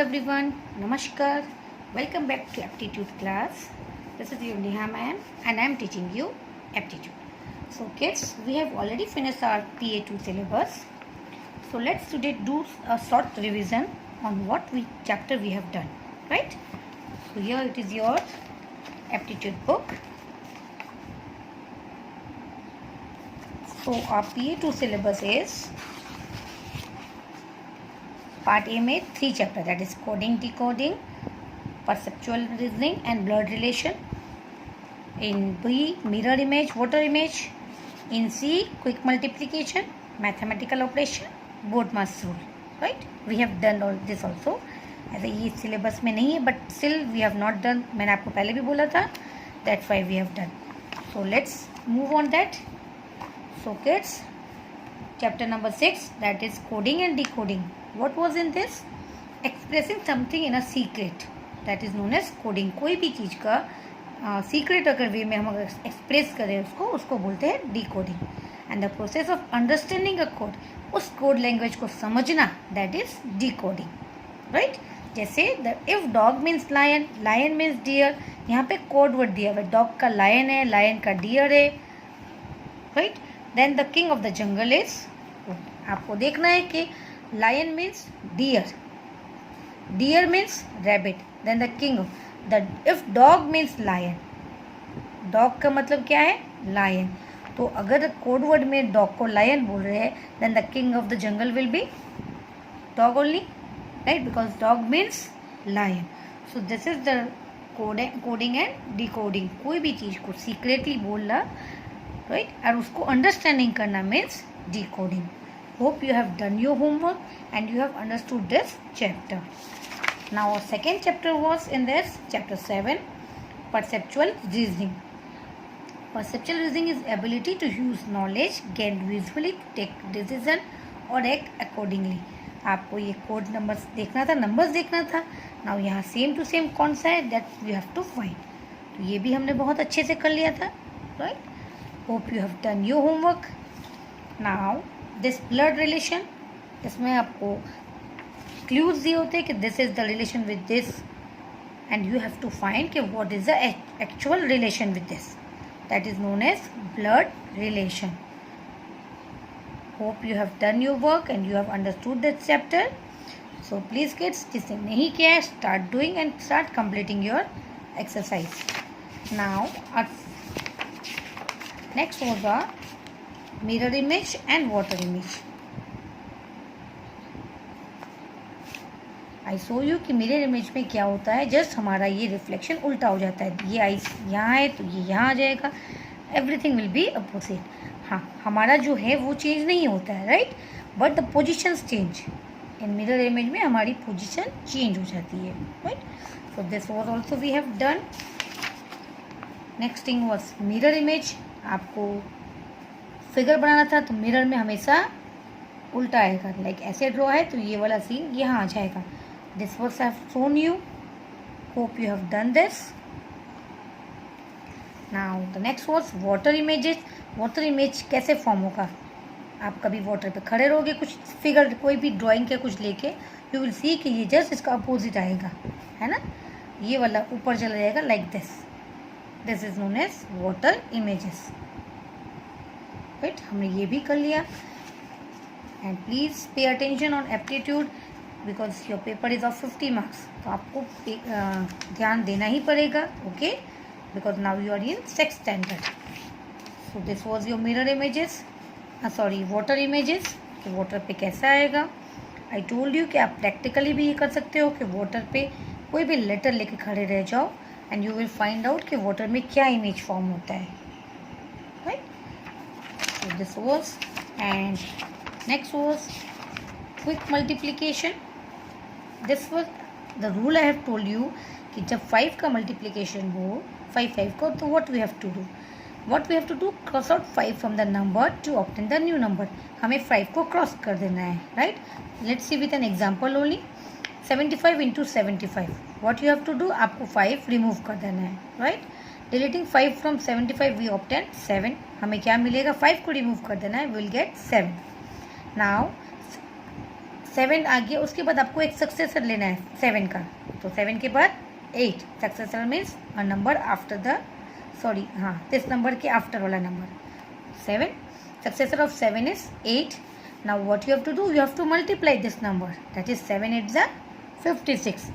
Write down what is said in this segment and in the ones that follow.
everyone, Namaskar. Welcome back to Aptitude class. This is your Neha ma'am and I am teaching you Aptitude. So kids, we have already finished our PA2 syllabus. So let's today do a short revision on what chapter we have done, right? So here it is your Aptitude book. So our PA2 syllabus is Part A में 3 chapter, that is coding, decoding, perceptual reasoning and blood relation. In B, mirror image, water image. In C, quick multiplication, mathematical operation, board mass rule. Right? We have done all this also. ऐसे ये syllabus में नहीं है, but still we have not done. मैंने आपको पहले भी बोला था. That's why we have done. So let's move on that. So kids, chapter number 6, that is coding and decoding. What was in this? Expressing something in a secret, that is known as coding. कोई भी चीज़ का secret अगर वे में हम अगर express करें उसको बोलते हैं decoding. And the process of understanding a code, उस कोड लैंग्वेज को समझना, दैट इज डिकोडिंग. राइट? जैसे the if dog means lion, lion means deer, यहाँ पे कोड वर्ड दिया हुआ है. डॉग का लायन है, लायन का डियर है. Right? Then the king of the jungle is, आपको देखना है कि lion means deer, deer means rabbit, then the king of the, if dog means lion, dog का मतलब क्या है? lion. तो अगर कोड वर्ड में डॉग को लायन बोल रहे हैं, then the king of the jungle will be dog only, right? Because dog means lion. So this is the coding and decoding. कोई भी चीज़ को सीक्रेटली बोलना, right? और उसको अंडरस्टैंडिंग करना means decoding. Hope you have done your homework and you have understood this chapter. Now our second chapter was in this chapter 7, perceptual reasoning. Perceptual reasoning is ability to use knowledge gained visually to take decision or act accordingly. आपको ये code numbers देखना था, numbers देखना था. Now यहाँ same to same कौन सा है, that you have to find. तो ये भी हमने बहुत अच्छे से कर लिया था. Right? Hope you have done your homework. Now this blood relation, इसमें आपको क्लूज दिए होते हैं कि this is the relation with this and you have to find कि what is the actual relation with this, that is known as blood relation. Hope you have done your work and you have understood this chapter. So please kids, जिसने नहीं किया है, start doing and start completing your exercise. Now next होगा mirror image and water image. I show you कि mirror image में क्या होता है. जस्ट हमारा ये रिफ्लेक्शन उल्टा हो जाता है. ये आई यहाँ है तो ये यहाँ आ जाएगा. Everything will be opposite. हाँ, हमारा जो है वो चेंज नहीं होता है, right? But the positions change. इन मिरर इमेज में हमारी पोजिशन चेंज हो जाती है, right? So this was also we have done. Next thing was mirror image. आपको फिगर बनाना था तो मिरर में हमेशा उल्टा आएगा. लाइक ऐसे ड्रॉ है तो ये वाला सीन यहाँ आ जाएगा. This was I have shown you. Hope you have done this. Now the next was water images. Water image कैसे फॉर्म होगा? आप कभी वाटर पे खड़े रहोगे, कुछ फिगर कोई भी ड्राइंग के कुछ लेके, यू विल सी कि ये जस्ट इसका अपोजिट आएगा, है ना? ये वाला ऊपर चला जाएगा like this. This is known as water images. Right? हमने ये भी कर लिया. And please pay attention on aptitude because your paper is of 50 marks. तो आपको ध्यान देना ही पड़ेगा. Okay? Because now you are in 6th standard. So this was your mirror images, sorry water images. कि वाटर पे कैसा आएगा. आई टोल्ड यू कि आप प्रैक्टिकली भी ये कर सकते हो कि वाटर पे कोई भी लेटर लेके खड़े रह जाओ and you will find out कि वाटर में क्या इमेज फॉर्म होता है. So this was, and next was quick multiplication. This was the rule I have told you कि जब 5 का multiplication हो, 5 को, तो what we have to do? What we have to do? Cross out 5 from the number to obtain the new number. हमें 5 को cross कर देना है, right? Let's see with an example only. 75 into 75. What you have to do? आपको 5 remove कर देना है, right? Deleting 5 from 75 we obtain 7. हमें क्या मिलेगा? 5 को रिमूव कर देना है, विल गेट 7. नाउ 7 आ गया, उसके बाद आपको एक सक्सेसर लेना है 7 का, तो 7 के बाद 8, successor means a number after the this number के आफ्टर वाला number 7, successor of 7 is 8. Now what you have to do, you have to multiply this number, that is 7 8s are 56.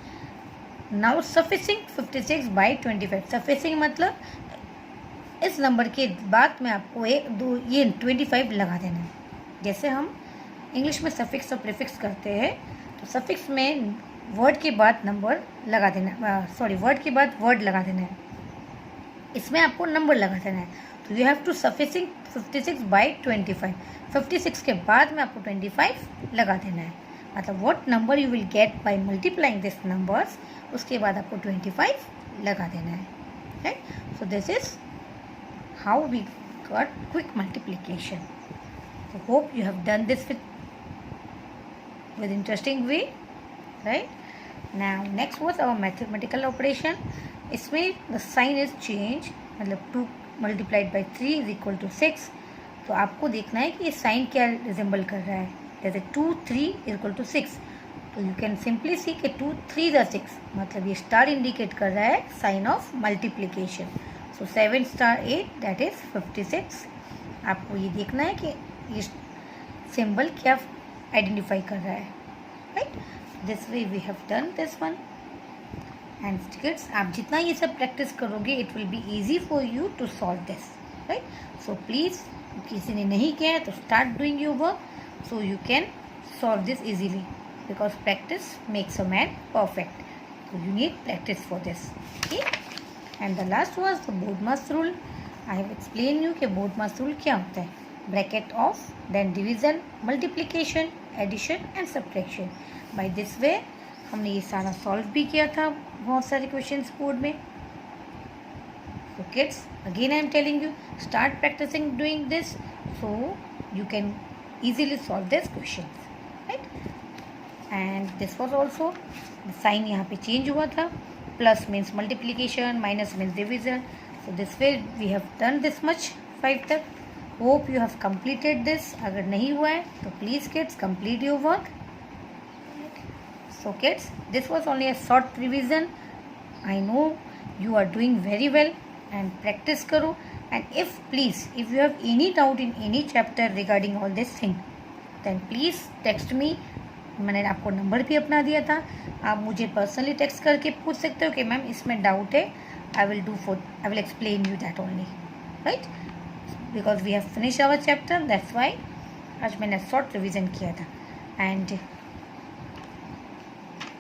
Now suffixing 56 by 25, suffixing मतलब इस number के बाद में आपको एक दो ये 25 लगा देना है। जैसे हम इंग्लिश में सफिक्स और प्रीफिक्स करते हैं, तो सफिक्स में वर्ड के बाद नंबर लगा देना, वर्ड के बाद वर्ड लगा देना है, इसमें आपको नंबर लगा देना है। तो यू हैव टू सफिक्सिंग 56 बाई 25, 56 के बाद में आपको 25 लगा देना है, मतलब what number you will get by multiplying this numbers, उसके बाद आपको 25 लगा देना है, right. So this is how we got quick multiplication. So hope you have done this with interesting way, right? Now next was our mathematical operation. इसमें the sign is change, मतलब 2 multiplied by 3 is equal to 6. तो आपको देखना है कि ये sign क्या resemble कर रहा है, जैसे 2 3 is equal to 6, तो यू कैन सिंपली सी कि 2 3 is 6, मतलब ये स्टार इंडिकेट कर रहा है sign of multiplication. So 7 star 8 that is 56। आपको ये देखना है कि ये सिंबल क्या आइडेंटिफाई कर रहा है, right. This way we have done this one. And kids, आप जितना ये सब प्रैक्टिस करोगे it will be easy for you to solve this, right. So please, किसी ने नहीं किया है तो start doing your work so you can solve this easily, because practice makes a man perfect, so you need practice for this, okay? And the last was the BODMAS rule. I have explained you कि BODMAS rule क्या होता है, bracket of, then division, multiplication, addition and subtraction. By this way हमने ये सारा solve भी किया था, बहुत सारे क्वेश्चंस बोर्ड में। So kids, again I am telling you, start practicing doing this so you can easily solve this questions, right? And this was also sign यहाँ पे चेंज हुआ था, plus means multiplication, minus means division. So this way we have done this much 5 तक। Hope you have completed this. अगर नहीं हुआ है तो please kids complete your work. So kids, this was only a short revision. I know you are doing very well and practice करो। And if please if you have any doubt in any chapter regarding all this thing then please text me. मैंने आपको number भी अपना दिया था, आप मुझे personally text करके पूछ सकते हो कि मैम इसमें डाउट है, I will explain you that only, right, because we have finish our chapter, that's why आज मैंने शॉर्ट रिविजन किया था। And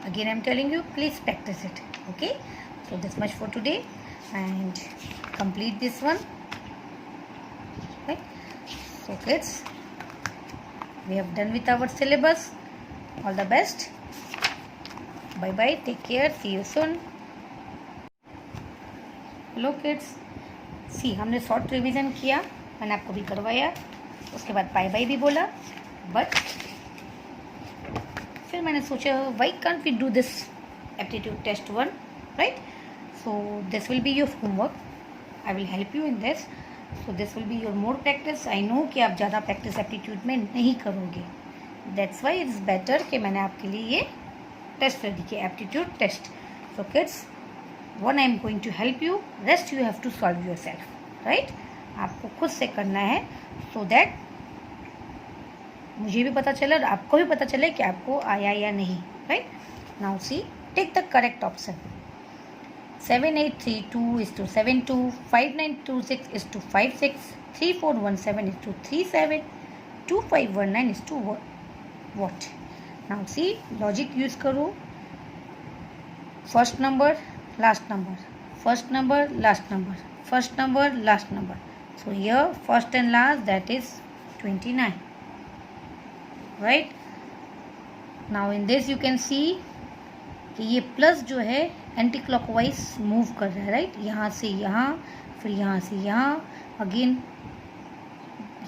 again I am telling you, please practice it, okay. So this much for today and complete this one, right. So kids, we have done with our syllabus. All the best. Bye bye, take care, see you soon. Hello kids, see हमने short revision किया, मैंने आपको भी करवाया, उसके बाद bye bye भी बोला, बट फिर मैंने सोचा why can't we do this aptitude test 1, right? So this will be your homework. I will help you in this. So this will be your more practice. I know कि आप ज़्यादा practice aptitude में नहीं करोगे, that's why it's better कि मैंने आपके लिए ये टेस्ट रेडी किया, aptitude test. So kids, one I am going to help you, rest you have to solve yourself, right. आपको खुद से करना है सो दैट मुझे भी पता चले और आपको भी पता चले कि आपको आया या नहीं, right. Now see, take the correct option. 7832 is to 72, 5926 is to 56, 3417 is to 37, 2519 is to what? Now see, logic use करो, first number, last number, first number, last number, first number, last number. So here first and last, that is 29, right? Now in this you can see कि ये plus जो है anti clockwise move कर रहा है, right. यहाँ से यहाँ, फिर यहाँ से यहाँ, अगेन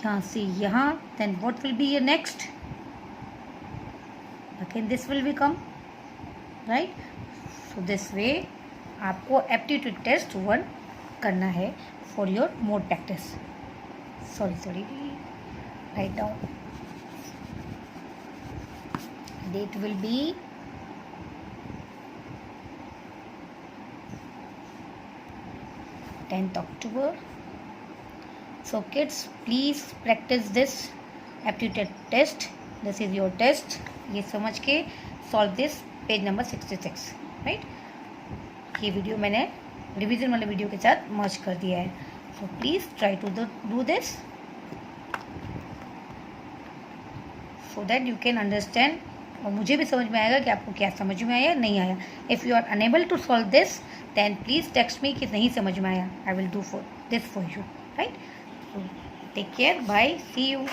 यहाँ से यहाँ, then what will be your next, again this will be come, right. So this way आपको एप्टीट्यूड टेस्ट 1 करना है for your more practice. Sorry write down date will be 10th October. So kids, please practice this aptitude test. This is your test. ये समझ के solve this page number 66, right? ये video मैंने revision वाले video के साथ मर्ज कर दिया है. So please try to do this so that you can understand, और मुझे भी समझ में आएगा कि आपको क्या समझ में आया नहीं आया. If you are unable to solve this, then please text me कि नहीं समझ में आया. I will do this for you, right? So take care. Bye. See you.